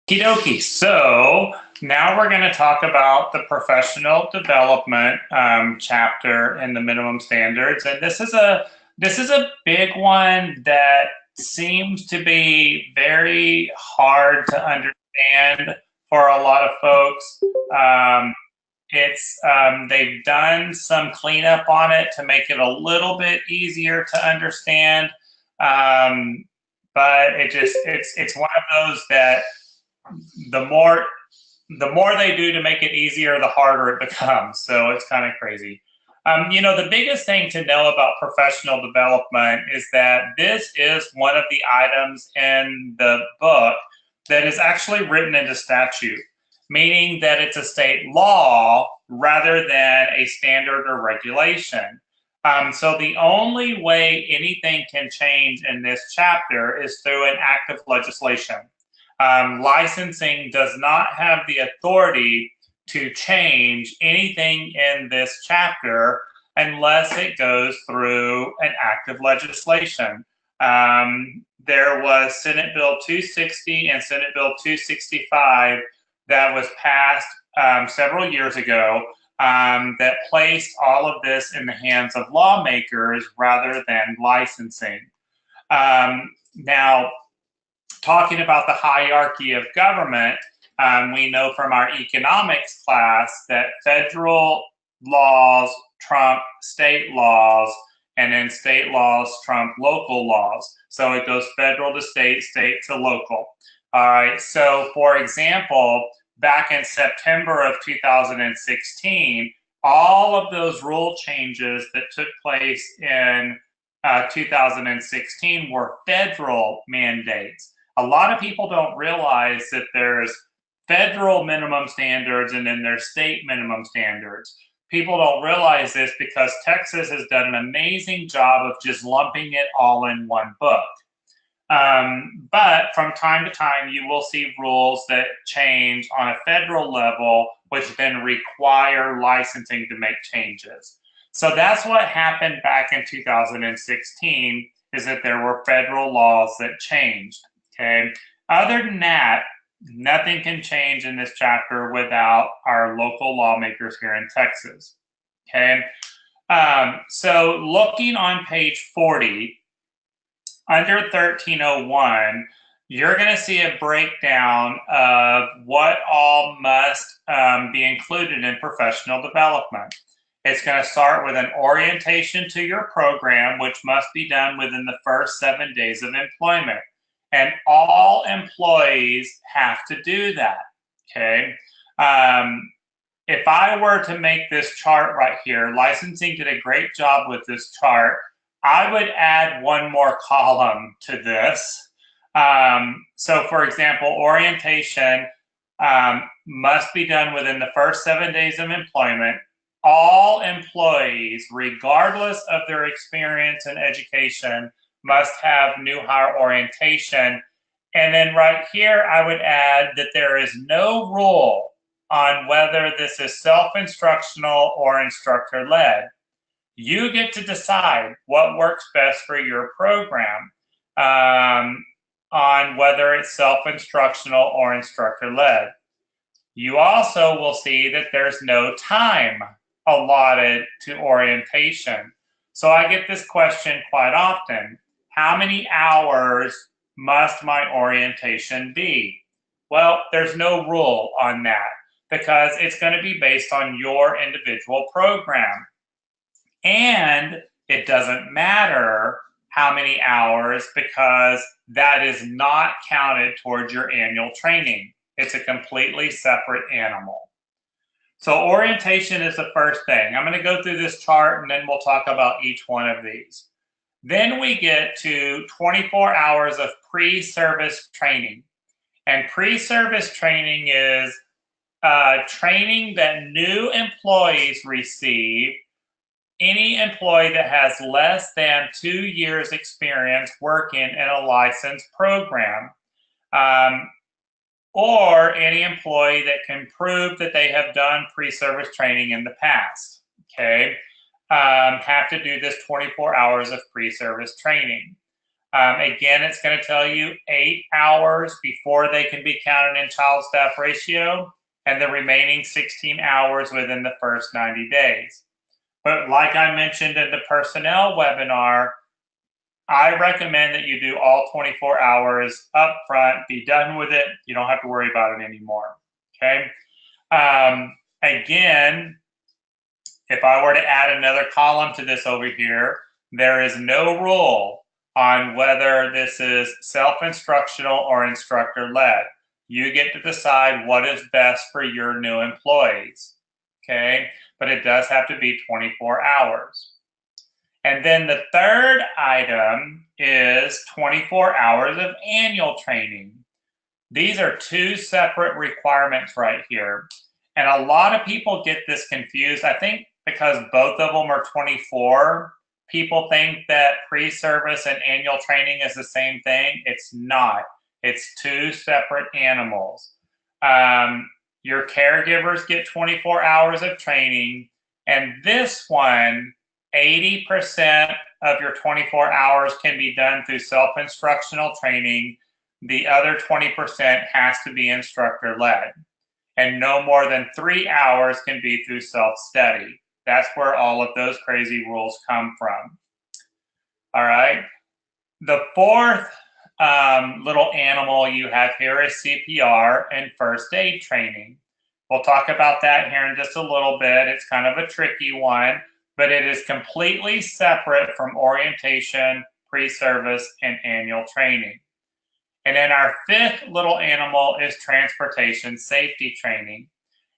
Okie dokie. So now we're going to talk about the professional development chapter in the minimum standards, and this is a big one that seems to be very hard to understand for a lot of folks. They've done some cleanup on it to make it a little bit easier to understand, but it's one of those that the more they do to make it easier, the harder it becomes. So it's kind of crazy. The biggest thing to know about professional development is that this is one of the items in the book that is actually written into statute, meaning that it's a state law rather than a standard or regulation. So the only way anything can change in this chapter is through an act of legislation. Licensing does not have the authority to change anything in this chapter unless it goes through an act of legislation. There was Senate Bill 260 and Senate Bill 265 that was passed several years ago that placed all of this in the hands of lawmakers rather than licensing. Now, talking about the hierarchy of government, we know from our economics class that federal laws trump state laws, and then state laws trump local laws. So it goes federal to state, state to local. All right, so for example, back in September of 2016, all of those rule changes that took place in 2016 were federal mandates. A lot of people don't realize that there's federal minimum standards and then there's state minimum standards. People don't realize this because Texas has done an amazing job of just lumping it all in one book. But from time to time, you will see rules that change on a federal level, which then require licensing to make changes. So that's what happened back in 2016, is that there were federal laws that changed. Okay. Other than that, nothing can change in this chapter without our local lawmakers here in Texas. Okay. So looking on page 40, under 1301, you're going to see a breakdown of what all must be included in professional development. It's going to start with an orientation to your program, which must be done within the first 7 days of employment. And all employees have to do that, okay? If I were to make this chart right here, licensing did a great job with this chart. I would add one more column to this. So for example, orientation must be done within the first 7 days of employment. All employees, regardless of their experience and education, must have new hire orientation. And then right here, I would add that there is no rule on whether this is self-instructional or instructor-led. You get to decide what works best for your program on whether it's self-instructional or instructor-led. You also will see that there's no time allotted to orientation. So I get this question quite often. How many hours must my orientation be? Well, there's no rule on that because it's going to be based on your individual program. And it doesn't matter how many hours because that is not counted towards your annual training. It's a completely separate animal. So orientation is the first thing. I'm going to go through this chart and then we'll talk about each one of these. Then we get to 24 hours of pre-service training. And pre-service training is training that new employees receive. Any employee that has less than 2 years experience working in a licensed program. Or any employee that can prove that they have done pre-service training in the past. Okay. Have to do this 24 hours of pre-service training. Again, it's going to tell you 8 hours before they can be counted in child staff ratio, and the remaining 16 hours within the first 90 days. But like I mentioned in the personnel webinar, I recommend that you do all 24 hours up front, be done with it. You don't have to worry about it anymore, okay? Again, if I were to add another column to this over here, there is no rule on whether this is self-instructional or instructor-led. You get to decide what is best for your new employees, okay? But it does have to be 24 hours. And then the third item is 24 hours of annual training. These are two separate requirements right here. And a lot of people get this confused. I think because both of them are 24, people think that pre-service and annual training is the same thing. It's not. It's two separate animals. Your caregivers get 24 hours of training, and this one, 80% of your 24 hours can be done through self-instructional training. The other 20% has to be instructor-led. And no more than 3 hours can be through self-study. That's where all of those crazy rules come from. All right. The fourth little animal you have here is CPR and first aid training. We'll talk about that here in just a little bit. It's kind of a tricky one, but it is completely separate from orientation, pre-service, and annual training. And then our fifth little animal is transportation safety training.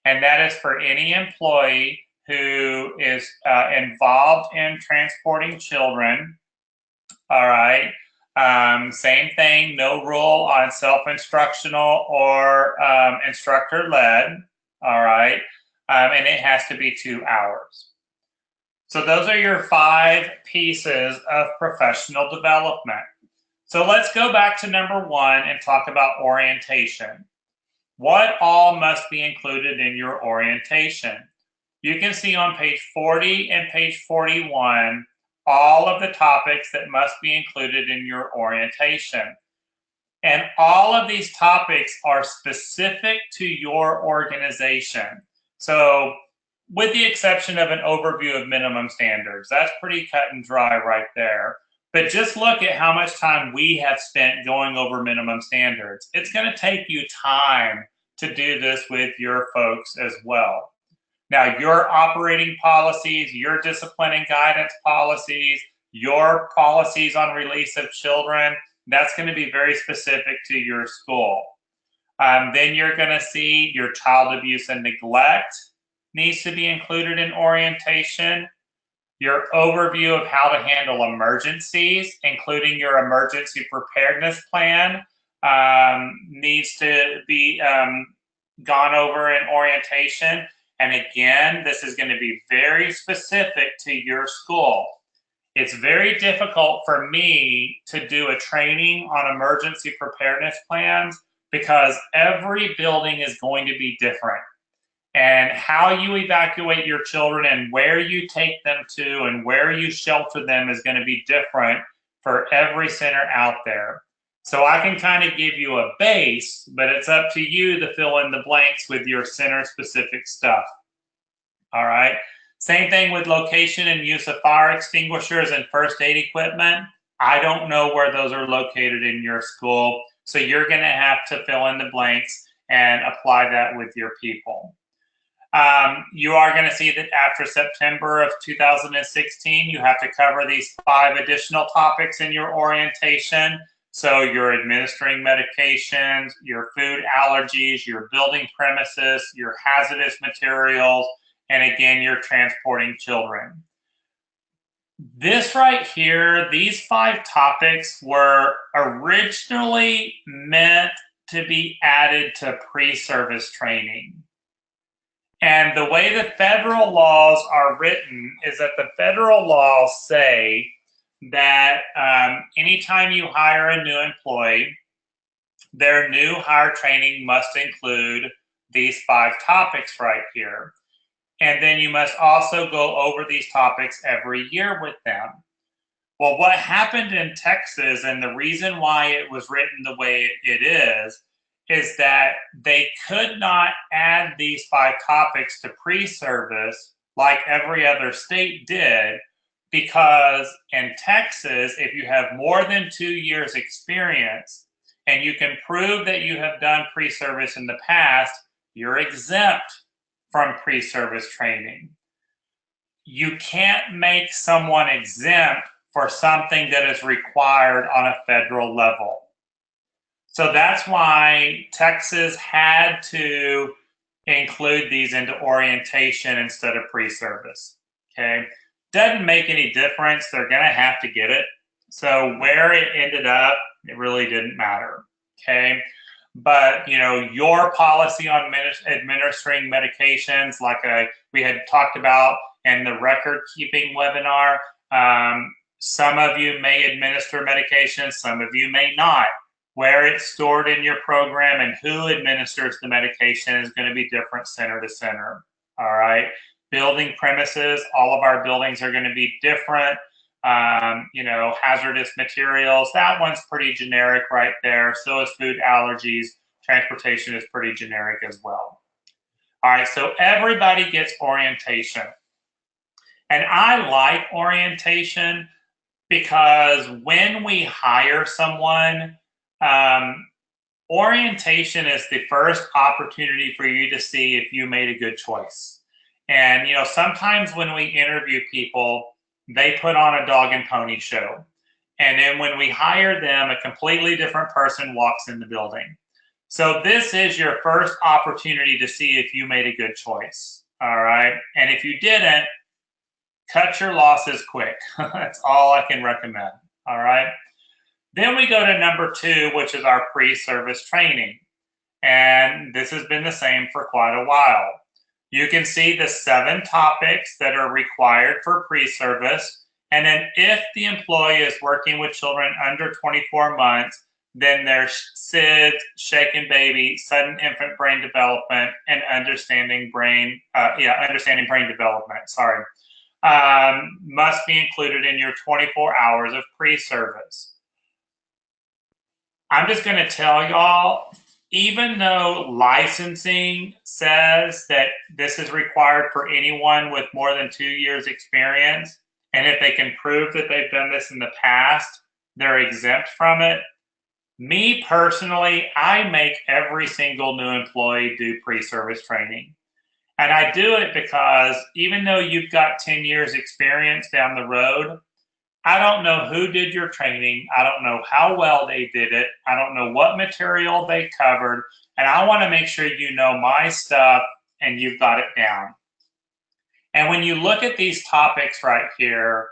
And that is for any employee who is involved in transporting children. All right. Same thing, no rule on self-instructional or instructor-led. All right. And it has to be 2 hours. So those are your 5 pieces of professional development. So let's go back to number 1 and talk about orientation. What all must be included in your orientation? You can see on page 40 and page 41 all of the topics that must be included in your orientation. And all of these topics are specific to your organization. So with the exception of an overview of minimum standards, that's pretty cut and dry right there. But just look at how much time we have spent going over minimum standards. It's going to take you time to do this with your folks as well. Now, your operating policies, your discipline and guidance policies, your policies on release of children, that's going to be very specific to your school. Then you're going to see your child abuse and neglect needs to be included in orientation. Your overview of how to handle emergencies, including your emergency preparedness plan, needs to be gone over in orientation. And again, this is going to be very specific to your school. It's very difficult for me to do a training on emergency preparedness plans because every building is going to be different. And how you evacuate your children and where you take them to and where you shelter them is going to be different for every center out there. So I can kind of give you a base, but it's up to you to fill in the blanks with your center-specific stuff. All right. Same thing with location and use of fire extinguishers and first aid equipment. I don't know where those are located in your school, so you're going to have to fill in the blanks and apply that with your people. You are going to see that after September of 2016, you have to cover these 5 additional topics in your orientation. So you're administering medications, your food allergies, your building premises, your hazardous materials, and again, you're transporting children. This right here, these 5 topics were originally meant to be added to pre-service training. And the way the federal laws are written is that the federal laws say that anytime you hire a new employee, their new hire training must include these 5 topics right here. And then you must also go over these topics every year with them. Well, what happened in Texas, and the reason why it was written the way it is that they could not add these 5 topics to pre-service like every other state did, because in Texas, if you have more than 2 years experience and you can prove that you have done pre-service in the past, you're exempt from pre-service training. You can't make someone exempt for something that is required on a federal level. So that's why Texas had to include these into orientation instead of pre-service. Okay, doesn't make any difference. They're going to have to get it. So where it ended up, it really didn't matter. Okay, but you know, your policy on administering medications, like we had talked about in the record keeping webinar, some of you may administer medications, some of you may not. Where it's stored in your program and who administers the medication is going to be different center to center. All right. Building premises, all of our buildings are going to be different. You know, hazardous materials, that one's pretty generic right there. So is food allergies. Transportation is pretty generic as well. All right. So everybody gets orientation. And I like orientation because when we hire someone, orientation is the first opportunity for you to see if you made a good choice. And, you know, sometimes when we interview people, they put on a dog and pony show. And then when we hire them, a completely different person walks in the building. So this is your first opportunity to see if you made a good choice. All right. And if you didn't, cut your losses quick. That's all I can recommend. All right. Then we go to number 2, which is our pre-service training. And this has been the same for quite a while. You can see the 7 topics that are required for pre-service. And then if the employee is working with children under 24 months, then there's SIDS, shaken baby, sudden infant brain development, and understanding brain development, must be included in your 24 hours of pre-service. I'm just going to tell y'all, even though licensing says that this is required for anyone with more than 2 years experience, and if they can prove that they've done this in the past, they're exempt from it. Me personally, I make every single new employee do pre-service training. And I do it because even though you've got 10 years experience down the road, I don't know who did your training. I don't know how well they did it. I don't know what material they covered. And I want to make sure you know my stuff and you've got it down. And when you look at these topics right here,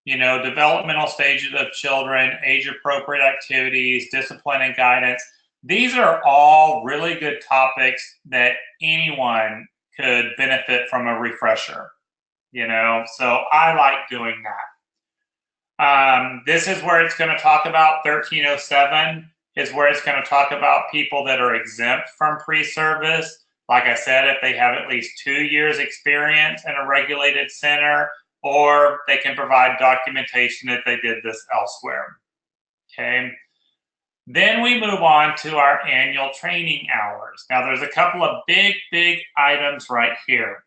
you know, developmental stages of children, age-appropriate activities, discipline and guidance, these are all really good topics that anyone could benefit from a refresher, you know, so I like doing that. This is where it's going to talk about 1307 is where it's going to talk about people that are exempt from pre-service. Like I said, if they have at least 2 years experience in a regulated center, or they can provide documentation that they did this elsewhere. Okay. Then we move on to our annual training hours. Now there's a couple of big items right here.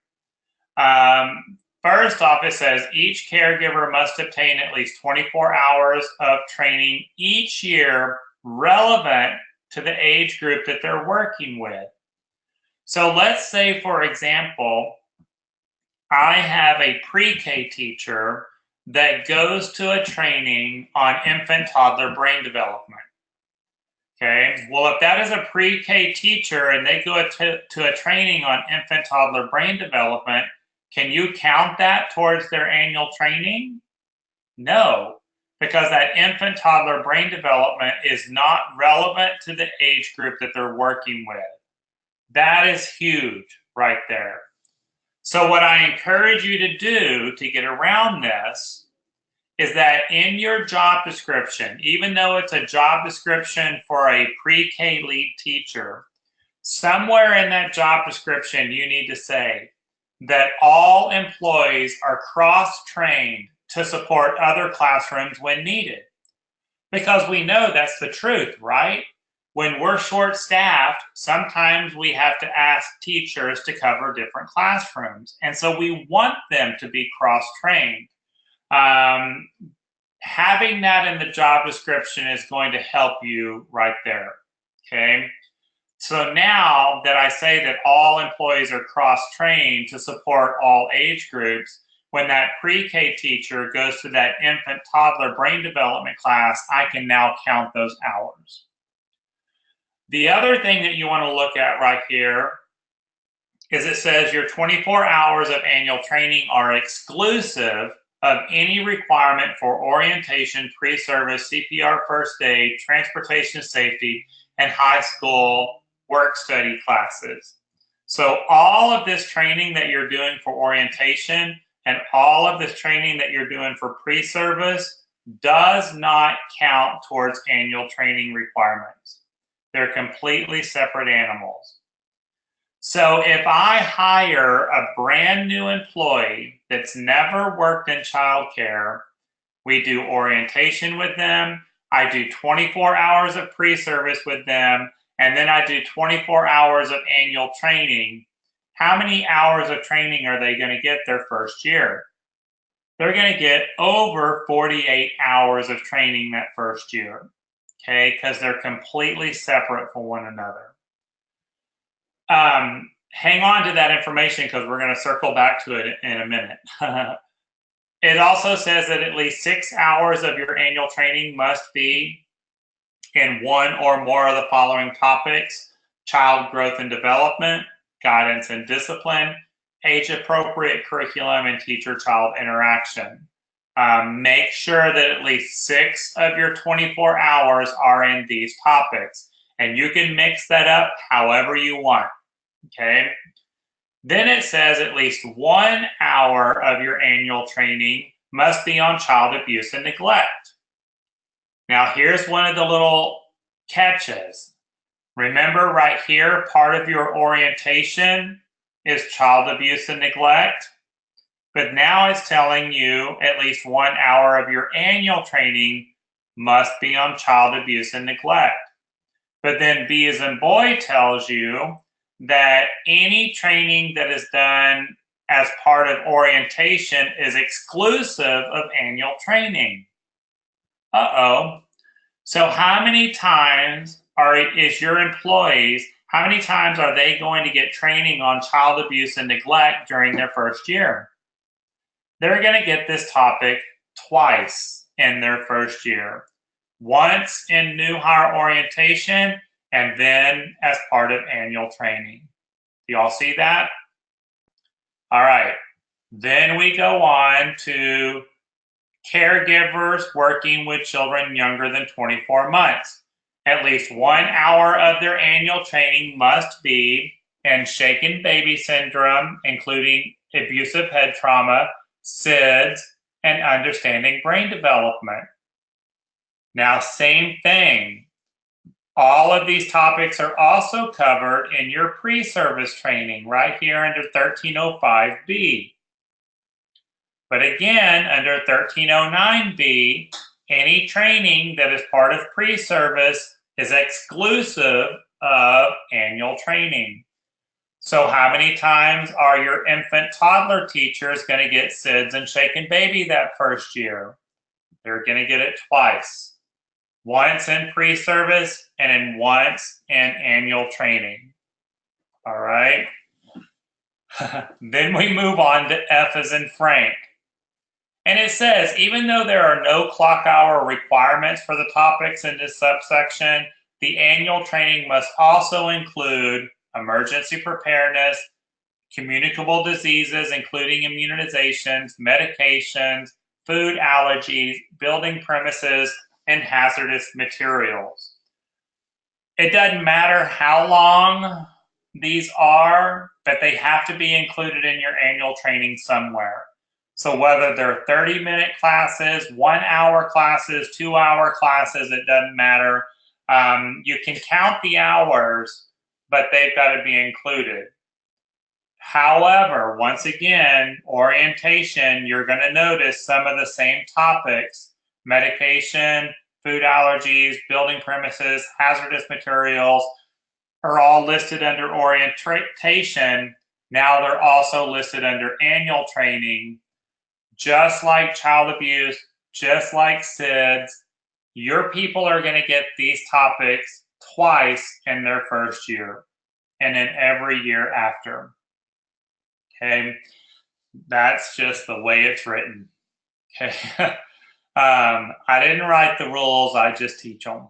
First off, it says each caregiver must obtain at least 24 hours of training each year relevant to the age group that they're working with. So let's say, for example, I have a pre-K teacher that goes to a training on infant toddler brain development. Okay, well, if that is a pre-K teacher and they go to a training on infant toddler brain development, can you count that towards their annual training? No, because that infant toddler brain development is not relevant to the age group that they're working with. That is huge right there. So what I encourage you to do to get around this is that in your job description, even though it's a job description for a pre-K lead teacher, somewhere in that job description, you need to say that all employees are cross-trained to support other classrooms when needed. Because we know that's the truth, right? When we're short-staffed, sometimes we have to ask teachers to cover different classrooms. And so we want them to be cross-trained. Having that in the job description is going to help you right there, okay? So now that I say that all employees are cross-trained to support all age groups, when that pre-K teacher goes to that infant toddler brain development class, I can now count those hours. The other thing that you want to look at right here is it says your 24 hours of annual training are exclusive of any requirement for orientation, pre-service, CPR first aid, transportation safety, and high school work study classes. So all of this training that you're doing for orientation and all of this training that you're doing for pre-service does not count towards annual training requirements. They're completely separate animals. So if I hire a brand new employee that's never worked in childcare, we do orientation with them, I do 24 hours of pre-service with them, and then I do 24 hours of annual training. How many hours of training are they going to get their first year? They're going to get over 48 hours of training that first year, okay, because they're completely separate from one another. Hang on to that information because we're going to circle back to it in a minute. It also says that at least 6 hours of your annual training must be in one or more of the following topics: child growth and development, guidance and discipline, age-appropriate curriculum, and teacher-child interaction. Make sure that at least 6 of your 24 hours are in these topics, and you can mix that up however you want, okay? Then it says at least 1 hour of your annual training must be on child abuse and neglect. Now, here's one of the little catches. Remember right here, part of your orientation is child abuse and neglect. But now it's telling you at least 1 hour of your annual training must be on child abuse and neglect. But then B as in boy tells you that any training that is done as part of orientation is exclusive of annual training. Uh-oh. So how many times is your employees, how many times are they going to get training on child abuse and neglect during their first year? They're going to get this topic twice in their first year. Once in new hire orientation, and then as part of annual training. Do y'all see that? All right. Then we go on to caregivers working with children younger than 24 months. At least 1 hour of their annual training must be in shaken baby syndrome, including abusive head trauma, SIDS, and understanding brain development. Now, same thing. All of these topics are also covered in your pre-service training right here under 1305B. But again, under 1309B, any training that is part of pre-service is exclusive of annual training. So how many times are your infant toddler teachers going to get SIDS and shaken baby that first year? They're going to get it twice. Once in pre-service and once in annual training. All right. Then we move on to F as in Frank. And it says, even though there are no clock hour requirements for the topics in this subsection, the annual training must also include emergency preparedness, communicable diseases, including immunizations, medications, food allergies, building premises, and hazardous materials. It doesn't matter how long these are, but they have to be included in your annual training somewhere. So whether they're 30-minute classes, 1 hour classes, 2 hour classes, it doesn't matter. You can count the hours, but they've got to be included. However, once again, orientation, you're going to notice some of the same topics: medication, food allergies, building premises, hazardous materials are all listed under orientation. Now they're also listed under annual training. Just like child abuse, just like SIDS, your people are going to get these topics twice in their first year and then every year after. Okay, that's just the way it's written. Okay, I didn't write the rules, I just teach them.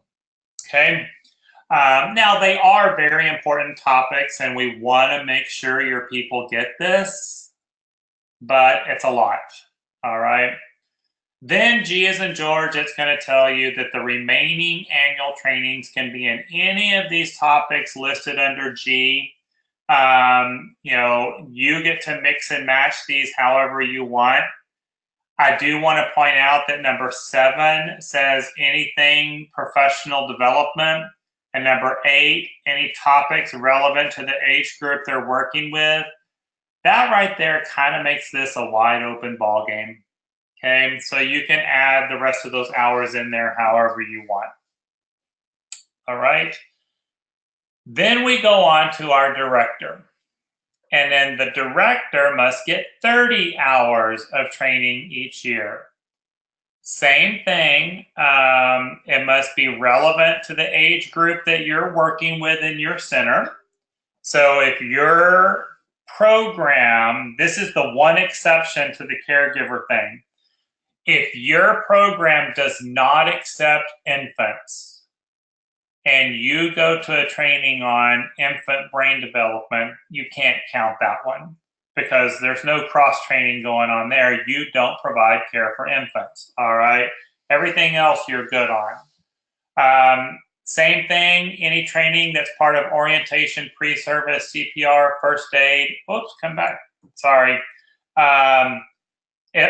Okay, now they are very important topics and we want to make sure your people get this, but it's a lot. All right. Then G as in George, it's going to tell you that the remaining annual trainings can be in any of these topics listed under G. You know, you get to mix and match these however you want. I do want to point out that number 7 says anything professional development, and number 8, any topics relevant to the age group they're working with. That right there kind of makes this a wide open ball game. Okay, so you can add the rest of those hours in there however you want. All right. Then we go on to our director. And then the director must get 30 hours of training each year. Same thing, it must be relevant to the age group that you're working with in your center. So if your program, this is the one exception to the caregiver thing. If your program does not accept infants and you go to a training on infant brain development, you can't count that one because there's no cross training going on there. You don't provide care for infants. All right. Everything else you're good on. Same thing, any training that's part of orientation, pre-service, CPR, first aid. Oops, come back. Sorry.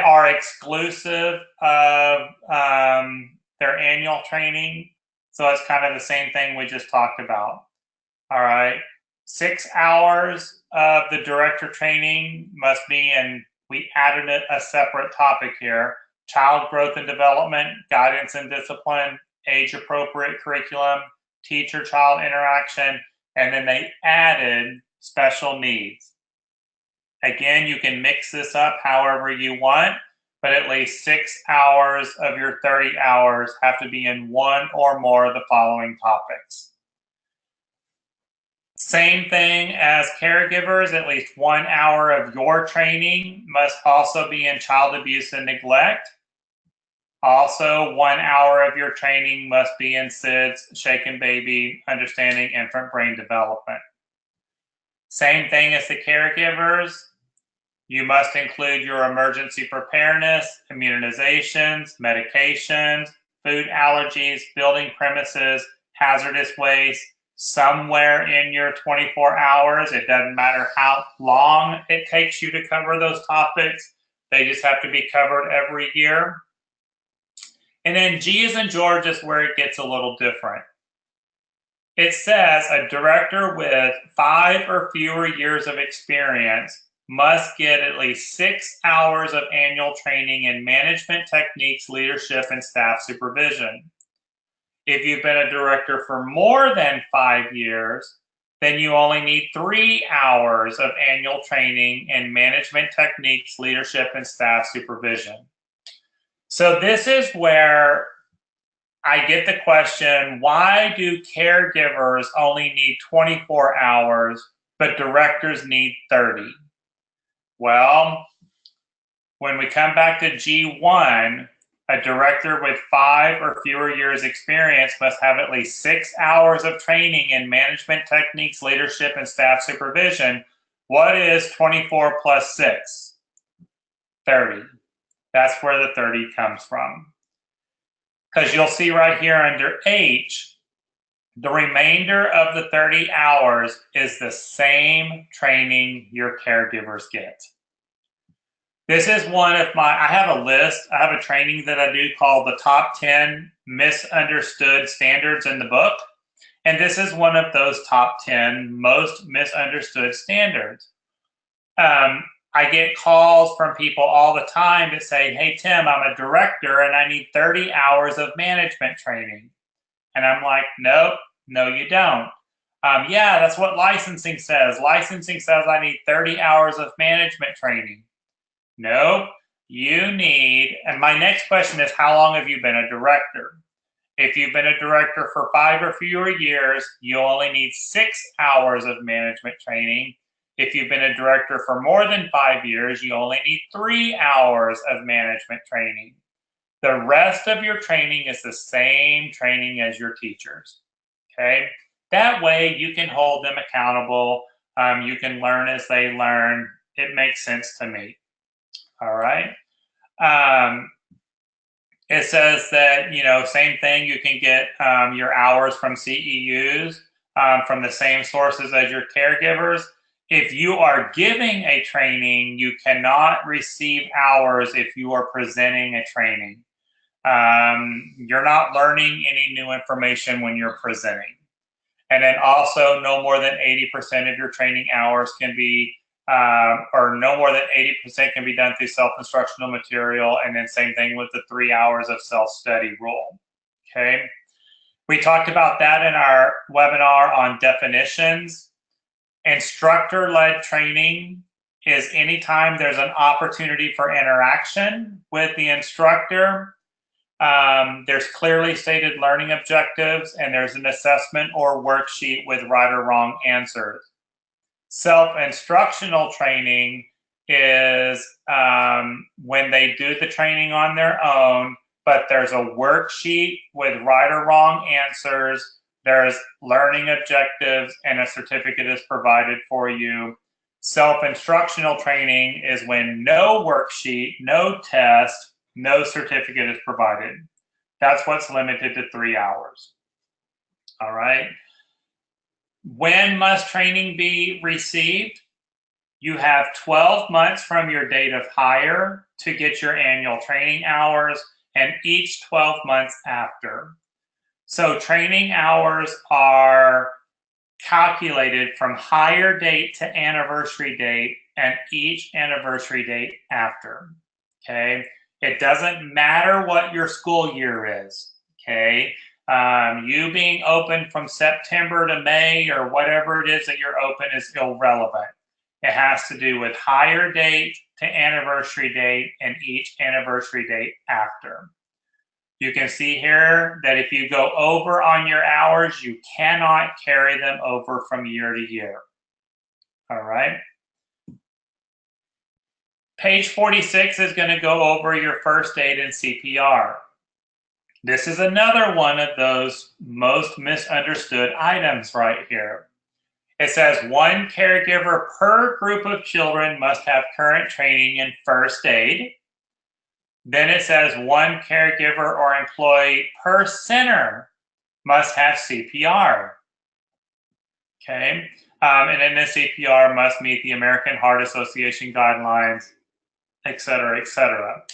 Are exclusive of their annual training. So it's kind of the same thing we just talked about. All right. 6 hours of the director training must be in, we added a separate topic here: child growth and development, guidance and discipline, age appropriate curriculum, teacher child interaction, and then they added special needs. Again, you can mix this up however you want, but at least 6 hours of your 30 hours have to be in one or more of the following topics. Same thing as caregivers, at least 1 hour of your training must also be in child abuse and neglect. Also, 1 hour of your training must be in SIDS, shaken baby, understanding infant brain development. Same thing as the caregivers. You must include your emergency preparedness, immunizations, medications, food allergies, building premises, hazardous waste, somewhere in your 24 hours. It doesn't matter how long it takes you to cover those topics. They just have to be covered every year. And then G as in George is where it gets a little different. It says a director with 5 or fewer years of experience must get at least 6 hours of annual training in management techniques, leadership, and staff supervision. If you've been a director for more than 5 years, then you only need 3 hours of annual training in management techniques, leadership, and staff supervision. So this is where I get the question, why do caregivers only need 24 hours, but directors need 30? Well, when we come back to G1, a director with 5 or fewer years experience must have at least 6 hours of training in management techniques, leadership, and staff supervision. What is 24 plus 6? 30. That's where the 30 comes from. Because you'll see right here under H, the remainder of the 30 hours is the same training your caregivers get. This is one of I have a list, I have a training that I do called the top 10 misunderstood standards in the book. And this is one of those top 10 most misunderstood standards. I get calls from people all the time that say, hey, Tim, I'm a director and I need 30 hours of management training. And I'm like, nope, no, you don't. Yeah, that's what licensing says. Licensing says I need 30 hours of management training. Nope, you need, and my next question is, how long have you been a director? If you've been a director for 5 or fewer years, you only need 6 hours of management training. If you've been a director for more than 5 years, you only need 3 hours of management training. The rest of your training is the same training as your teachers, okay? That way you can hold them accountable. You can learn as they learn. It makes sense to me, all right? It says that, you know, same thing, you can get your hours from CEUs from the same sources as your caregivers. If you are giving a training, you cannot receive hours if you are presenting a training. You're not learning any new information when you're presenting. And then also no more than 80% of your training hours can be, or no more than 80% can be done through self-instructional material. And then same thing with the 3 hours of self-study rule, okay? We talked about that in our webinar on definitions. Instructor-led training is anytime there's an opportunity for interaction with the instructor. There's clearly stated learning objectives, and there's an assessment or worksheet with right or wrong answers. Self-instructional training is when they do the training on their own, but there's a worksheet with right or wrong answers, there's learning objectives, and a certificate is provided for you. Self-instructional training is when no worksheet, no test, no certificate is provided. That's what's limited to 3 hours. All right. When must training be received? You have 12 months from your date of hire to get your annual training hours, and each 12 months after. So training hours are calculated from hire date to anniversary date and each anniversary date after, okay? It doesn't matter what your school year is, okay? You being open from September to May or whatever it is that you're open is irrelevant. It has to do with hire date to anniversary date and each anniversary date after. You can see here that if you go over on your hours, you cannot carry them over from year to year. All right. Page 46 is going to go over your first aid and CPR. This is another one of those most misunderstood items right here. It says 1 caregiver per group of children must have current training in first aid. Then it says 1 caregiver or employee per center must have CPR. Okay, and then the CPR must meet the American Heart Association guidelines, et cetera, et cetera.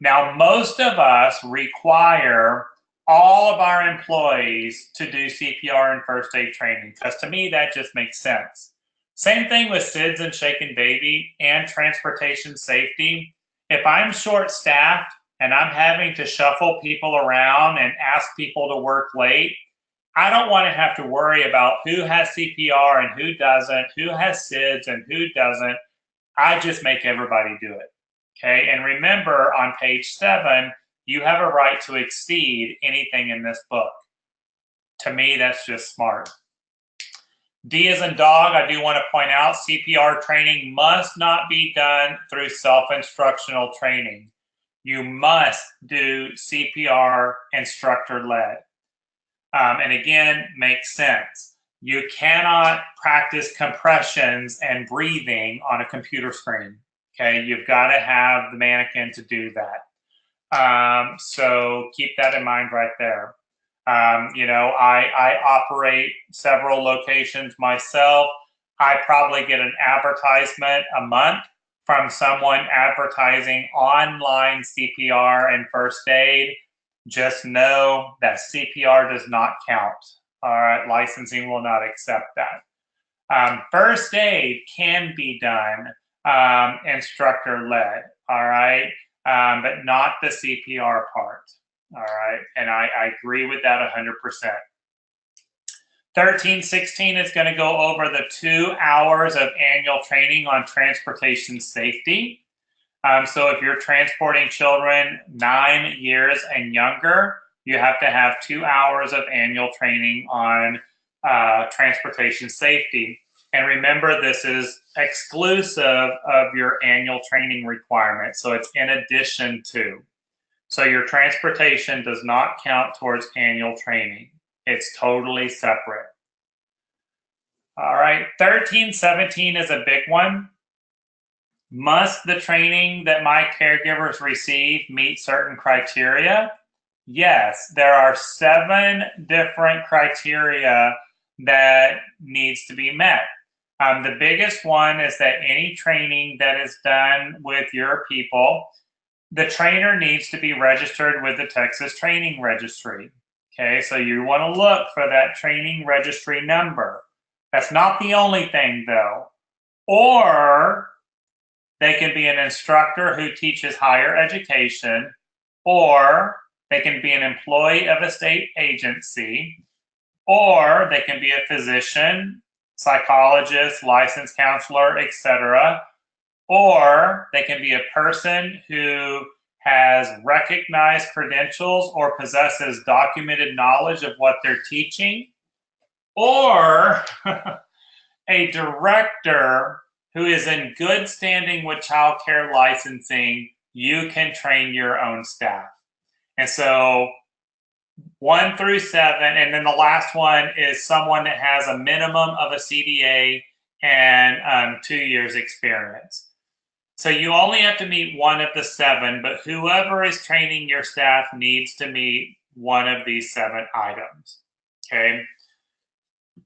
Now, most of us require all of our employees to do CPR and first aid training, because to me, that just makes sense. Same thing with SIDS and shaken baby and transportation safety. If I'm short-staffed and I'm having to shuffle people around and ask people to work late, I don't want to have to worry about who has CPR and who doesn't, who has SIDS and who doesn't. I just make everybody do it, okay? And remember, on page 7, you have a right to exceed anything in this book. To me, that's just smart. D as in dog, I do want to point out, CPR training must not be done through self-instructional training. You must do CPR instructor-led. And again, makes sense. You cannot practice compressions and breathing on a computer screen, okay? You've got to have the mannequin to do that. So keep that in mind right there. You know, I operate several locations myself. I probably get an advertisement a month from someone advertising online CPR and first aid. Just know that CPR does not count. All right, licensing will not accept that. First aid can be done instructor-led, all right, but not the CPR part, all right, and I agree with that 100%. 1316 is going to go over the 2 hours of annual training on transportation safety. So if you're transporting children 9 years and younger, you have to have 2 hours of annual training on transportation safety. And remember, this is exclusive of your annual training requirement. So it's in addition to. So your transportation does not count towards annual training. It's totally separate. All right, 1317 is a big one. Must the training that my caregivers receive meet certain criteria? Yes, there are 7 different criteria that needs to be met. The biggest one is that any training that is done with your people, the trainer needs to be registered with the Texas Training Registry. Okay, so you want to look for that training registry number. That's not the only thing, though. Or they can be an instructor who teaches higher education, or they can be an employee of a state agency, or they can be a physician, psychologist, licensed counselor, etc. Or they can be a person who has recognized credentials or possesses documented knowledge of what they're teaching, or a director who is in good standing with child care licensing. You can train your own staff. And so 1 through 7, and then the last one is someone that has a minimum of a CDA and 2 years experience. So you only have to meet one of the 7, but whoever is training your staff needs to meet one of these 7 items, okay?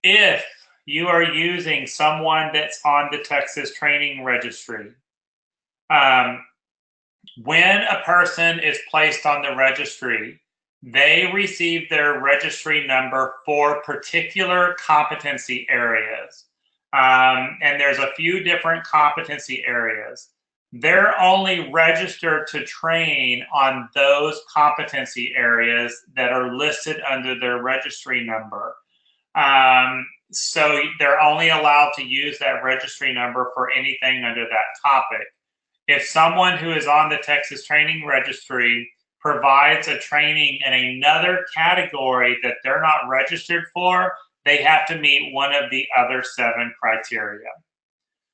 If you are using someone that's on the Texas Training Registry, when a person is placed on the registry, they receive their registry number for particular competency areas. And there's a few different competency areas. They're only registered to train on those competency areas that are listed under their registry number. So they're only allowed to use that registry number for anything under that topic. If someone who is on the Texas Training Registry provides a training in another category that they're not registered for, they have to meet one of the other 7 criteria.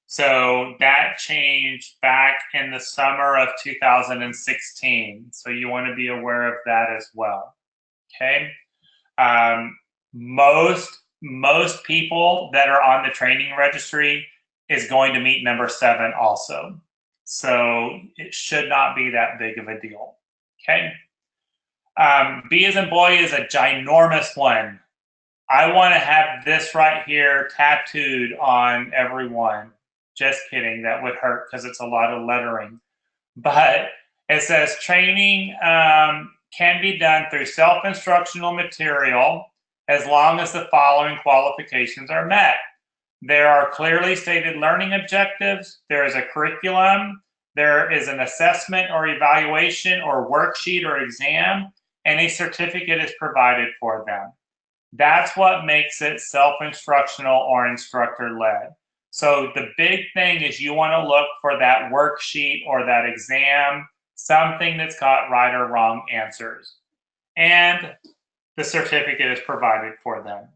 So that changed back in the summer of 2016. So you want to be aware of that as well. Okay. Most people that are on the training registry is going to meet number 7 also. So it should not be that big of a deal. Okay. B as in boy is a ginormous one. I want to have this right here tattooed on everyone. Just kidding, that would hurt because it's a lot of lettering. But it says training can be done through self-instructional material as long as the following qualifications are met. There are clearly stated learning objectives, there is a curriculum, there is an assessment or evaluation or worksheet or exam, and a certificate is provided for them. That's what makes it self-instructional or instructor-led. So the big thing is you want to look for that worksheet or that exam, something that's got right or wrong answers. And the certificate is provided for them.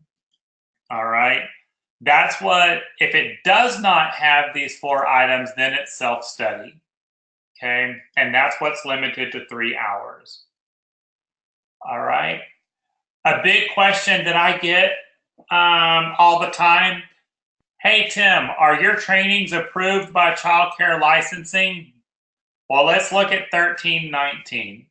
All right. That's what, if it does not have these 4 items, then it's self-study. Okay. And that's what's limited to 3 hours. All right. A big question that I get all the time. Hey, Tim, are your trainings approved by child care licensing? Well, let's look at 1319.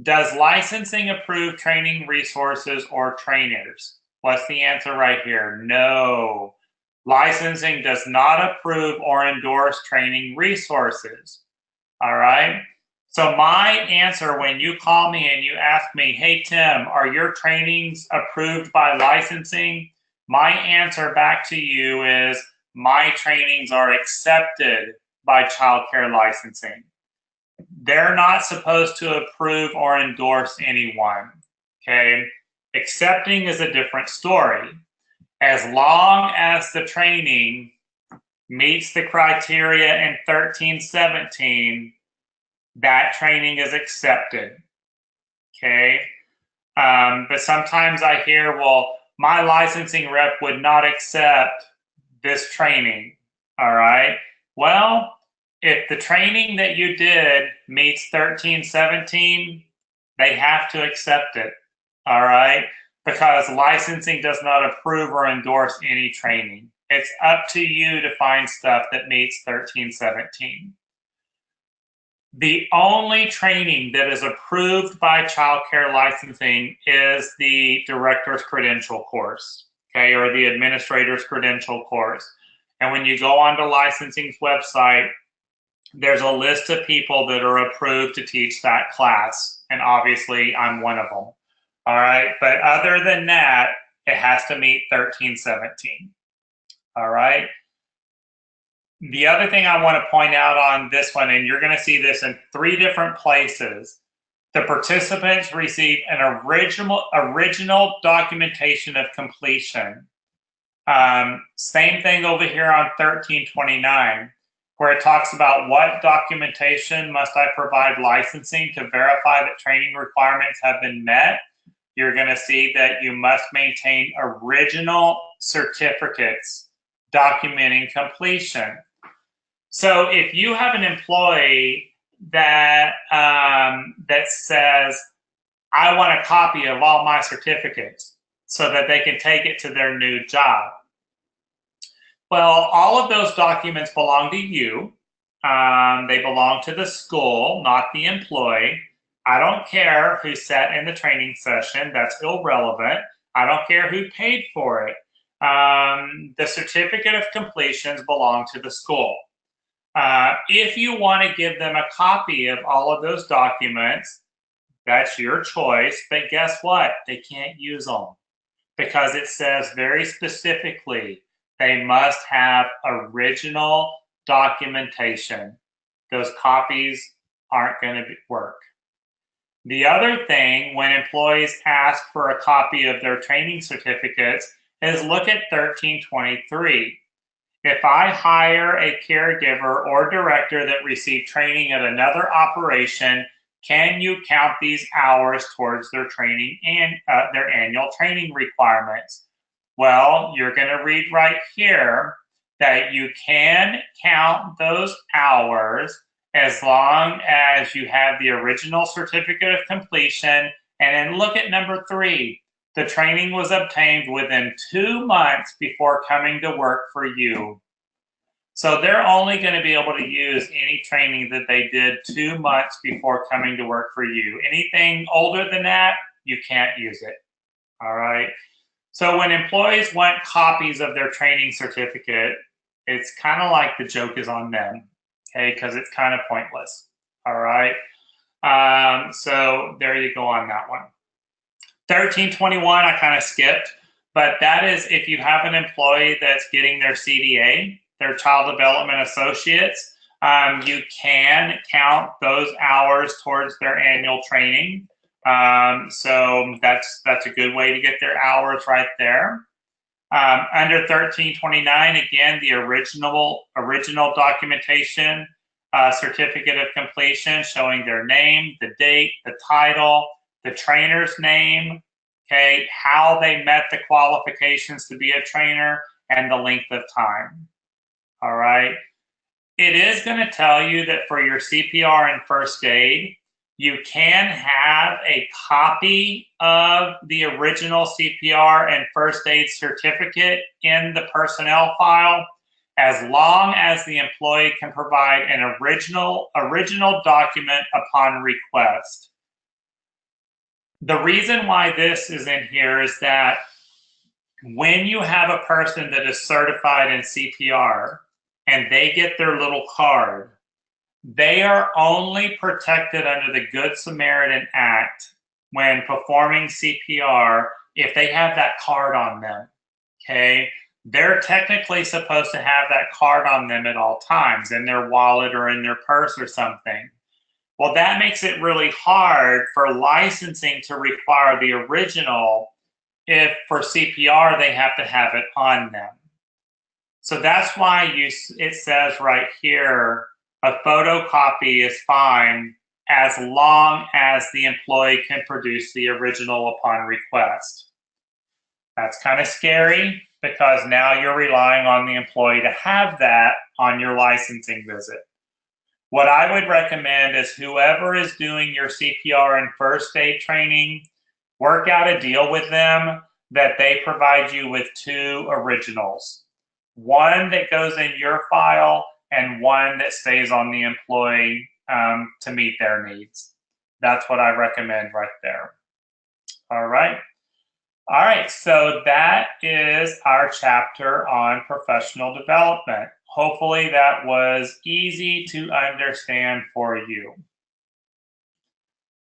Does licensing approve training resources or trainers? What's the answer right here? No. Licensing does not approve or endorse training resources. All right? So my answer when you call me and you ask me, hey, Tim, are your trainings approved by licensing? My answer back to you is my trainings are accepted by child care licensing. They're not supposed to approve or endorse anyone, okay? Accepting is a different story. As long as the training meets the criteria in 1317, that training is accepted, okay? But sometimes I hear, well, my licensing rep would not accept this training, all right? Well, if the training that you did meets 1317, they have to accept it, all right? Because licensing does not approve or endorse any training. It's up to you to find stuff that meets 1317. The only training that is approved by child care licensing is the director's credential course, okay, or the administrator's credential course. And when you go onto licensing's website, there's a list of people that are approved to teach that class. And obviously, I'm one of them. All right. But other than that, it has to meet 1317. All right. The other thing I want to point out on this one, and you're going to see this in 3 different places, the participants receive an original documentation of completion. Same thing over here on 1329, where it talks about what documentation must I provide licensing to verify that training requirements have been met. You're going to see that you must maintain original certificates documenting completion. So if you have an employee that that says, I want a copy of all my certificates so that they can take it to their new job. Well, all of those documents belong to you. They belong to the school, not the employee. I don't care who sat in the training session. That's irrelevant. I don't care who paid for it. The certificate of completions belong to the school. If you want to give them a copy of all of those documents, that's your choice. But guess what? They can't use them because it says very specifically they must have original documentation. Those copies aren't going to work. The other thing, when employees ask for a copy of their training certificates, is look at 1323. If I hire a caregiver or director that received training at another operation, can you count these hours towards their training and their annual training requirements? Well, you're going to read right here that you can count those hours as long as you have the original certificate of completion. And then look at number 3. The training was obtained within 2 months before coming to work for you. So they're only going to be able to use any training that they did 2 months before coming to work for you. Anything older than that, you can't use it. All right. So when employees want copies of their training certificate, it's kind of like the joke is on them, okay, because it's kind of pointless. All right. So there you go on that one. 1321, I kind of skipped, but that is if you have an employee that's getting their CDA, their Child Development Associates, you can count those hours towards their annual training. So that's a good way to get their hours right there. Under 1329, again, the original documentation, certificate of completion showing their name, the date, the title, the trainer's name, okay, how they met the qualifications to be a trainer, and the length of time. All right. It is going to tell you that for your CPR and first aid, you can have a copy of the original CPR and first aid certificate in the personnel file, as long as the employee can provide an original document upon request. The reason why this is in here is that when you have a person that is certified in CPR and they get their little card, they are only protected under the Good Samaritan Act when performing CPR if they have that card on them, okay, they're technically supposed to have that card on them at all times in their wallet or in their purse or something. Well, that makes it really hard for licensing to require the original if for CPR they have to have it on them. So that's why it says right here, a photocopy is fine as long as the employee can produce the original upon request. That's kind of scary because now you're relying on the employee to have that on your licensing visit. What I would recommend is whoever is doing your CPR and first aid training, work out a deal with them that they provide you with 2 originals. One that goes in your file and one that stays on the employee to meet their needs. That's what I recommend right there. All right. All right, so that is our chapter on professional development. Hopefully that was easy to understand for you.